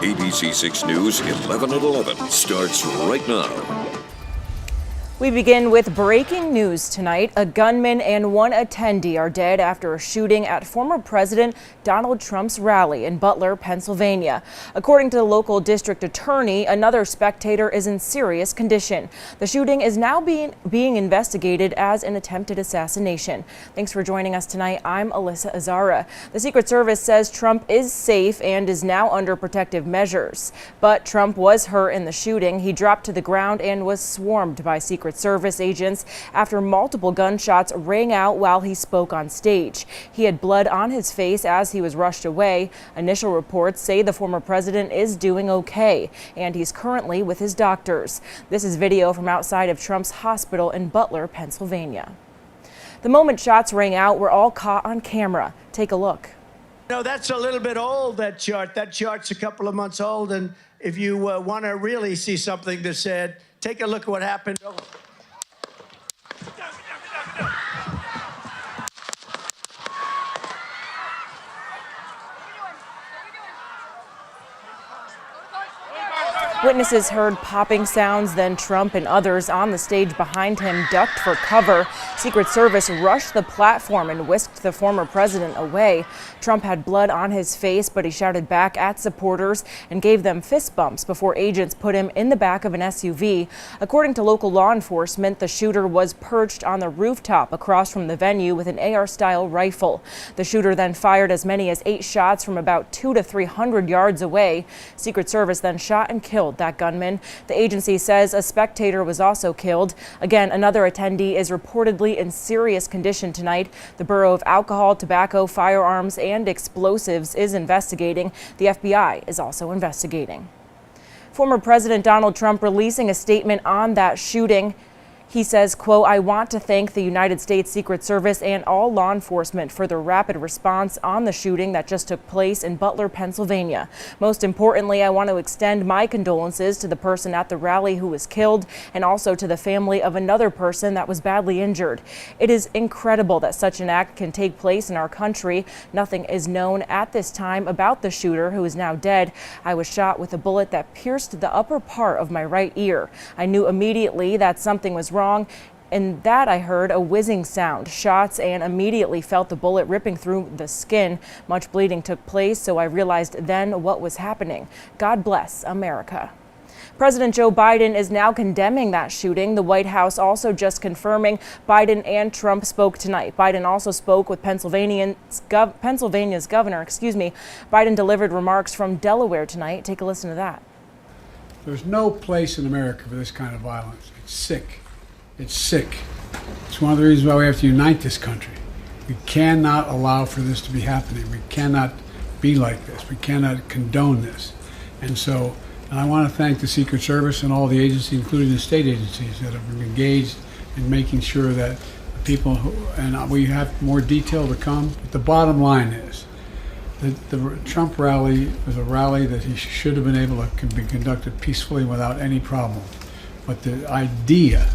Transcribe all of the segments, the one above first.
ABC 6 News 11 at 11 starts right now. We begin with breaking news tonight. A gunman and one attendee are dead after a shooting at former President Donald Trump's rally in Butler, Pennsylvania. According to the local district attorney, another spectator is in serious condition. The shooting is now being investigated as an attempted assassination. Thanks for joining us tonight. I'm Alyssa Azara. The Secret Service says Trump is safe and is now under protective measures. But Trump was hurt in the shooting. He dropped to the ground and was swarmed by Secret Service agents after multiple gunshots rang out while he spoke on stage. He had blood on his face as he was rushed away. Initial reports say the former president is doing okay, and he's currently with his doctors. This is video from outside of Trump's hospital in Butler, Pennsylvania. The moment shots rang out were all caught on camera. Take a look. No, that's a little bit old, that chart. That chart's a couple of months old, and if you want to really see something that's said, take a look at what happened. Witnesses heard popping sounds, then Trump and others on the stage behind him ducked for cover. Secret Service rushed the platform and whisked the former president away. Trump had blood on his face, but he shouted back at supporters and gave them fist bumps before agents put him in the back of an SUV. According to local law enforcement, the shooter was perched on the rooftop across from the venue with an AR-style rifle. The shooter then fired as many as 8 shots from about 200 to 300 yards away. Secret Service then shot and killed that gunman. The agency says a spectator was also killed. Again, another attendee is reportedly in serious condition tonight. The Bureau of Alcohol, Tobacco, Firearms, and Explosives is investigating. The FBI is also investigating. Former President Donald Trump releasing a statement on that shooting. He says, quote, "I want to thank the United States Secret Service and all law enforcement for their rapid response on the shooting that just took place in Butler, Pennsylvania. Most importantly, I want to extend my condolences to the person at the rally who was killed and also to the family of another person that was badly injured. It is incredible that such an act can take place in our country. Nothing is known at this time about the shooter, who is now dead. I was shot with a bullet that pierced the upper part of my right ear. I knew immediately that something was wrong. In that I heard a whizzing sound, shots, and immediately felt the bullet ripping through the skin. Much bleeding took place, so I realized then what was happening. God bless America." President Joe Biden is now condemning that shooting. The White House also just confirming Biden and Trump spoke tonight. Biden also spoke with Pennsylvania's governor. Biden delivered remarks from Delaware tonight. Take a listen to that. There's no place in America for this kind of violence. It's sick. It's sick. It's one of the reasons why we have to unite this country. We cannot allow for this to be happening. We cannot be like this. We cannot condone this. And I want to thank the Secret Service and all the agencies, including the state agencies, that have been engaged in making sure that the people and we have more detail to come. But the bottom line is that the Trump rally was a rally that he should have been able to be conducted peacefully without any problem. But the idea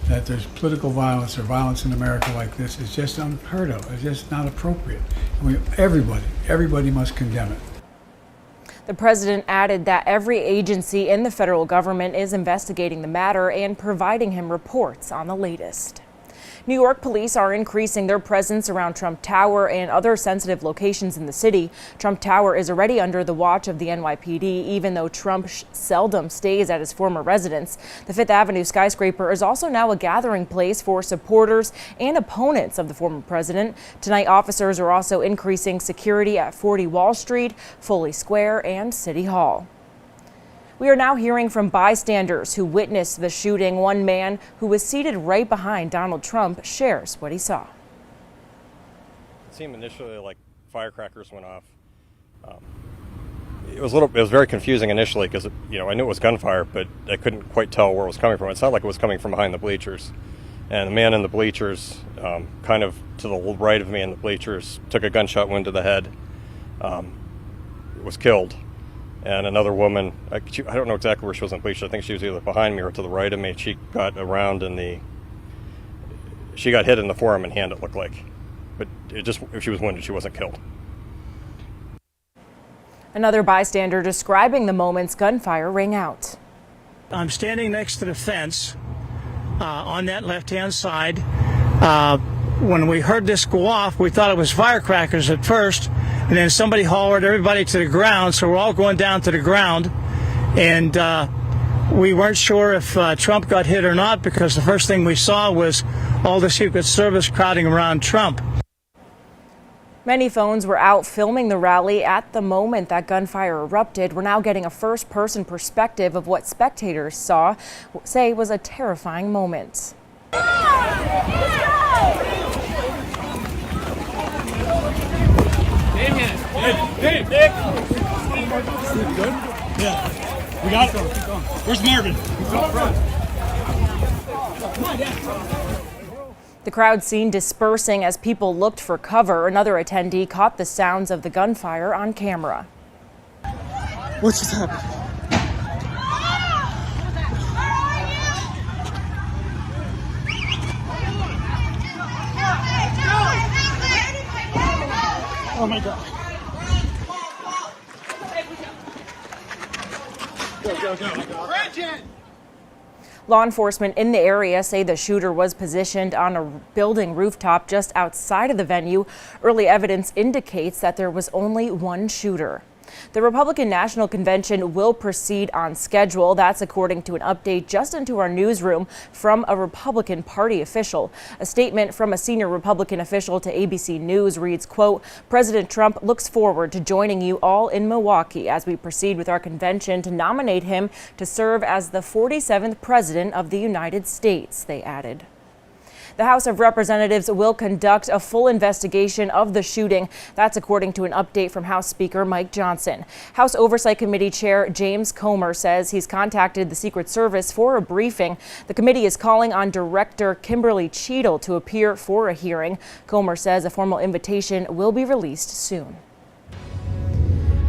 that there's political violence or violence in America like this is just unheard of. It's just not appropriate. And everybody must condemn it. The president added that every agency in the federal government is investigating the matter and providing him reports on the latest. New York police are increasing their presence around Trump Tower and other sensitive locations in the city. Trump Tower is already under the watch of the NYPD, even though Trump seldom stays at his former residence. The Fifth Avenue skyscraper is also now a gathering place for supporters and opponents of the former president. Tonight, officers are also increasing security at 40 Wall Street, Foley Square, and City Hall. We are now hearing from bystanders who witnessed the shooting. One man who was seated right behind Donald Trump shares what he saw. It seemed initially like firecrackers went off. It was very confusing initially because I knew it was gunfire, but I couldn't quite tell where it was coming from. It sounded like it was coming from behind the bleachers, and the man in the bleachers, kind of to the right of me in the bleachers, took a gunshot wound to the head. Was killed. And another woman, I don't know exactly where she was in the bleachers. I think she was either behind me or to the right of me. She got around she got hit in the forearm and hand, it looked like. But if she was wounded, she wasn't killed. Another bystander describing the moments gunfire rang out. I'm standing next to the fence on that left-hand side. When we heard this go off, we thought it was firecrackers at first, and then somebody hollered everybody to the ground, so we're all going down to the ground. And we weren't sure if Trump got hit or not, because the first thing we saw was all the Secret Service crowding around Trump. Many phones were out filming the rally at the moment that gunfire erupted. We're now getting a first-person perspective of what spectators say was a terrifying moment. Hey, Nick! Good? Yeah. We got it. Where's Marvin? He's up front. The crowd seen dispersing as people looked for cover. Another attendee caught the sounds of the gunfire on camera. What just happened? Oh my God. Go. Bridget! Law enforcement in the area say the shooter was positioned on a building rooftop just outside of the venue. Early evidence indicates that there was only one shooter. The Republican National Convention will proceed on schedule. That's according to an update just into our newsroom from a Republican Party official. A statement from a senior Republican official to ABC News reads, quote, President Trump looks forward to joining you all in Milwaukee as we proceed with our convention to nominate him to serve as the 47th President of the United States, they added. The House of Representatives will conduct a full investigation of the shooting. That's according to an update from House Speaker Mike Johnson. House Oversight Committee Chair James Comer says he's contacted the Secret Service for a briefing. The committee is calling on Director Kimberly Cheadle to appear for a hearing. Comer says a formal invitation will be released soon.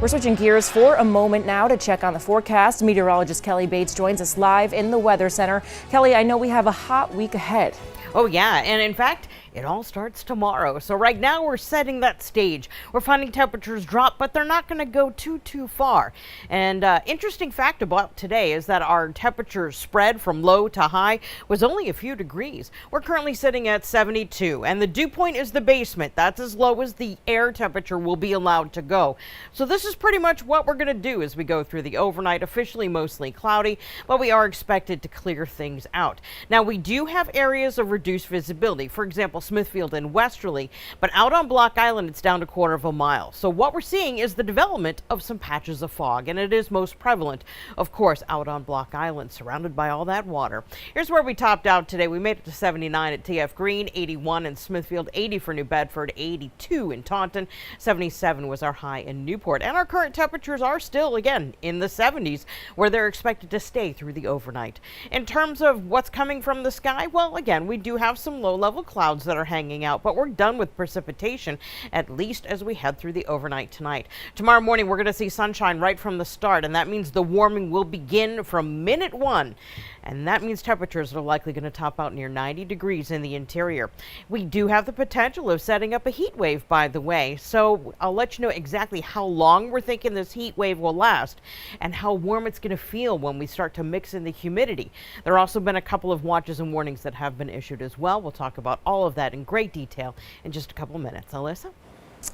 We're switching gears for a moment now to check on the forecast. Meteorologist Kelly Bates joins us live in the Weather Center. Kelly, I know we have a hot week ahead. Oh yeah, and in fact, it all starts tomorrow. So right now we're setting that stage. We're finding temperatures drop, but they're not going to go too far. And interesting fact about today is that our temperature spread from low to high was only a few degrees. We're currently sitting at 72, and the dew point is the basement. That's as low as the air temperature will be allowed to go. So this is pretty much what we're going to do as we go through the overnight. Officially mostly cloudy, but we are expected to clear things out. Now we do have areas of reduced visibility. For example, Smithfield and Westerly, but out on Block Island it's down to 1/4 mile. So what we're seeing is the development of some patches of fog, and it is most prevalent, of course, out on Block Island, surrounded by all that water. Here's where we topped out today. We made it to 79 at TF Green, 81 in Smithfield, 80 for New Bedford, 82 in Taunton, 77 was our high in Newport, and our current temperatures are still, again, in the 70s, where they're expected to stay through the overnight. In terms of what's coming from the sky, well, again, we do have some low-level clouds that are hanging out, but we're done with precipitation, at least as we head through the overnight tonight. Tomorrow morning, we're going to see sunshine right from the start, and that means the warming will begin from minute one. And that means temperatures are likely going to top out near 90 degrees in the interior. We do have the potential of setting up a heat wave, by the way, so I'll let you know exactly how long we're thinking this heat wave will last and how warm it's going to feel when we start to mix in the humidity. There have also been a couple of watches and warnings that have been issued as well. We'll talk about all of that in great detail in just a couple minutes. Alyssa?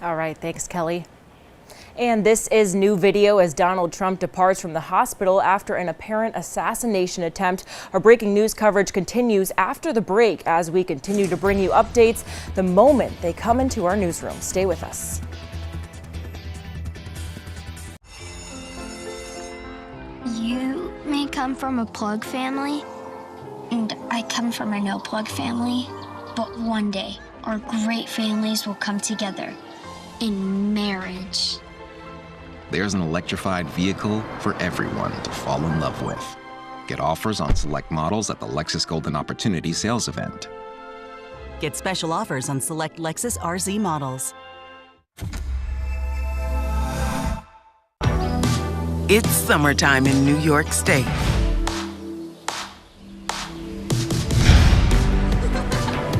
All right, thanks, Kelly. And this is new video as Donald Trump departs from the hospital after an apparent assassination attempt. Our breaking news coverage continues after the break as we continue to bring you updates the moment they come into our newsroom. Stay with us. You may come from a plug family, and I come from a no-plug family, but one day our great families will come together in marriage. There's an electrified vehicle for everyone to fall in love with. Get offers on select models at the Lexus Golden Opportunity sales event. Get special offers on select Lexus RZ models. It's summertime in New York State.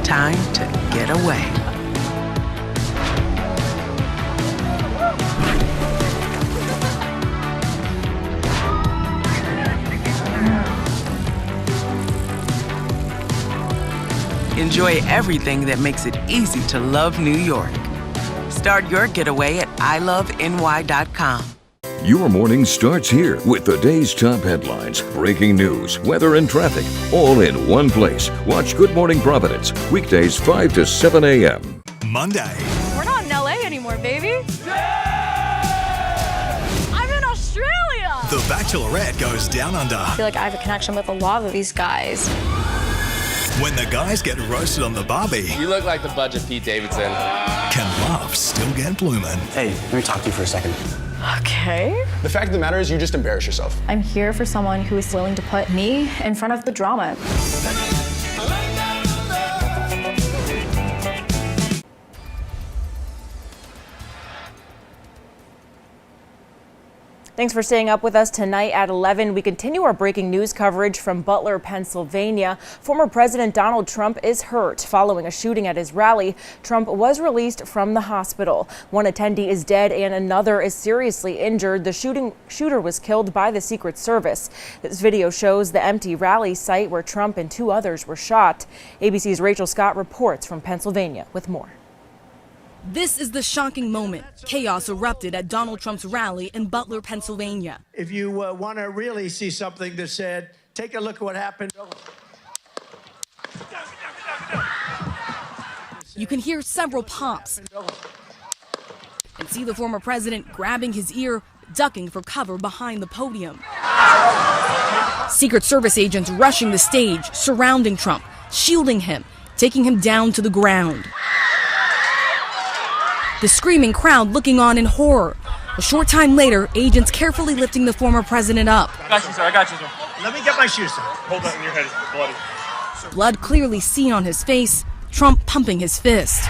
Time to get away. enjoy everything that makes it easy to love New York. Start your getaway at iloveny.com. Your morning starts here with the day's top headlines, breaking news, weather, and traffic, all in one place. Watch Good Morning Providence, weekdays 5 to 7 a.m. Monday. We're not in LA anymore, baby. I'm in Australia. The Bachelorette goes down under. I feel like I have a connection with a lot of these guys. When the guys get roasted on the Barbie. You look like the budget Pete Davidson. Can love still get bloomin'? Hey, let me talk to you for a second. Okay. The fact of the matter is you just embarrass yourself. I'm here for someone who is willing to put me in front of the drama. Thanks for staying up with us tonight at 11. We continue our breaking news coverage from Butler, Pennsylvania. Former President Donald Trump is hurt following a shooting at his rally. Trump was released from the hospital. One attendee is dead and another is seriously injured. The shooter was killed by the Secret Service. This video shows the empty rally site where Trump and two others were shot. ABC's Rachel Scott reports from Pennsylvania with more. This is the shocking moment. Chaos erupted at Donald Trump's rally in Butler, Pennsylvania. If you want to really see something that's said, take a look at what happened. You can hear several pops and see the former president grabbing his ear, ducking for cover behind the podium. Secret Service agents rushing the stage, surrounding Trump, shielding him, taking him down to the ground. The screaming crowd looking on in horror. A short time later, agents carefully lifting the former president up. I got you, sir. I got you, sir. Let me get my shoes on. Hold that in your head. It's bloody. Blood clearly seen on his face, Trump pumping his fist.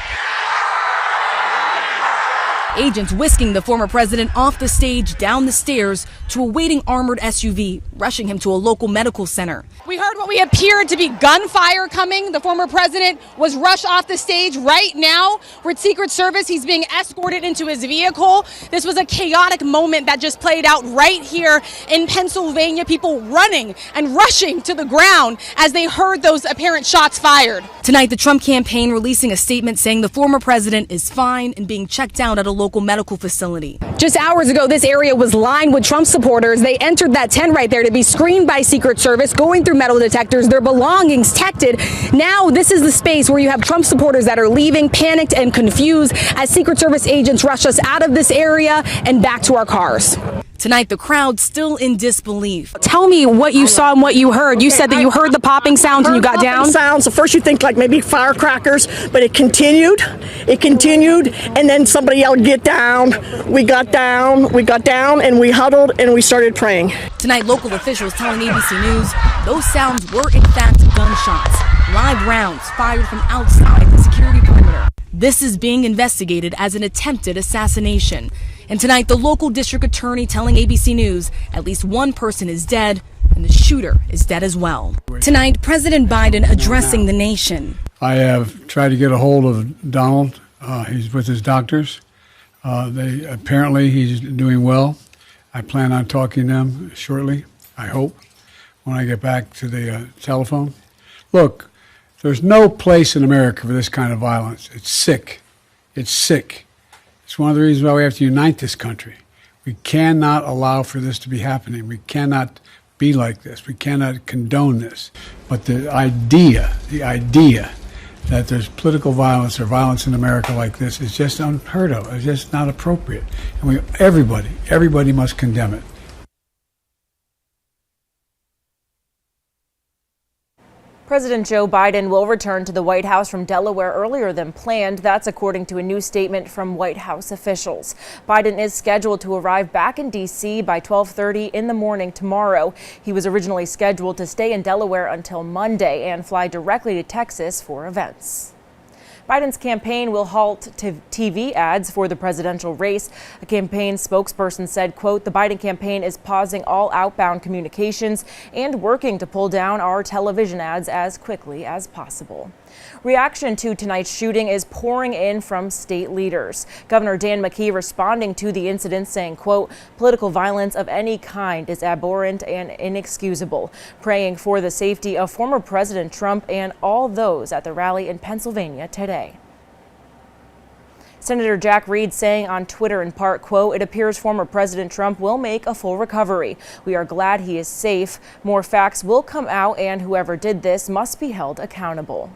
Agents whisking the former president off the stage, down the stairs to a waiting armored SUV, rushing him to a local medical center. We heard what we appeared to be gunfire coming. The former president was rushed off the stage. Right now, with Secret Service, he's being escorted into his vehicle. This was a chaotic moment that just played out right here in Pennsylvania. People running and rushing to the ground as they heard those apparent shots fired. Tonight, the Trump campaign releasing a statement saying the former president is fine and being checked out at a local medical facility. Just hours ago, this area was lined with Trump supporters. They entered that tent right there to be screened by Secret Service, going through metal detectors, their belongings detected. Now, this is the space where you have Trump supporters that are leaving, panicked and confused, as Secret Service agents rush us out of this area and back to our cars. Tonight, the crowd still in disbelief. Tell me what you saw and what you heard. You said that you heard the popping sounds and you got down? Sounds. At first you think like maybe firecrackers, but it continued, and then somebody yelled, "Get down." We got down, and we huddled and we started praying. Tonight, local officials telling ABC News those sounds were in fact gunshots, live rounds fired from outside the security perimeter. This is being investigated as an attempted assassination. And tonight, the local district attorney telling ABC News at least one person is dead and the shooter is dead as well. Tonight, President Biden addressing the nation. I have tried to get a hold of Donald. He's with his doctors. Apparently he's doing well. I plan on talking to them shortly, I hope, when I get back to the telephone. Look, there's no place in America for this kind of violence. It's sick. It's sick. It's one of the reasons why we have to unite this country. We cannot allow for this to be happening. We cannot be like this. We cannot condone this. But the idea that there's political violence or violence in America like this is just unheard of. It's just not appropriate. And everybody must condemn it. President Joe Biden will return to the White House from Delaware earlier than planned. That's according to a new statement from White House officials. Biden is scheduled to arrive back in D.C. by 12:30 in the morning tomorrow. He was originally scheduled to stay in Delaware until Monday and fly directly to Texas for events. Biden's campaign will halt TV ads for the presidential race. A campaign spokesperson said, quote, "The Biden campaign is pausing all outbound communications and working to pull down our television ads as quickly as possible." Reaction to tonight's shooting is pouring in from state leaders. Governor Dan McKee responding to the incident saying, quote, political violence of any kind is abhorrent and inexcusable, praying for the safety of former President Trump and all those at the rally in Pennsylvania today. Senator Jack Reed saying on Twitter in part, quote, it appears former President Trump will make a full recovery. We are glad he is safe. More facts will come out and whoever did this must be held accountable.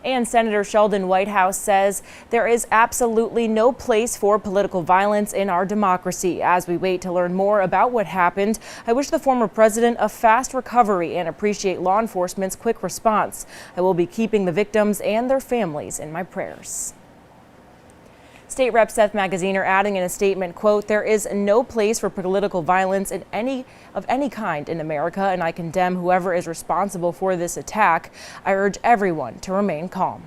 And Senator Sheldon Whitehouse says there is absolutely no place for political violence in our democracy. As we wait to learn more about what happened, I wish the former president a fast recovery and appreciate law enforcement's quick response. I will be keeping the victims and their families in my prayers. State Rep Seth Magaziner adding in a statement, quote, there is no place for political violence of any kind in America, and I condemn whoever is responsible for this attack. I urge everyone to remain calm.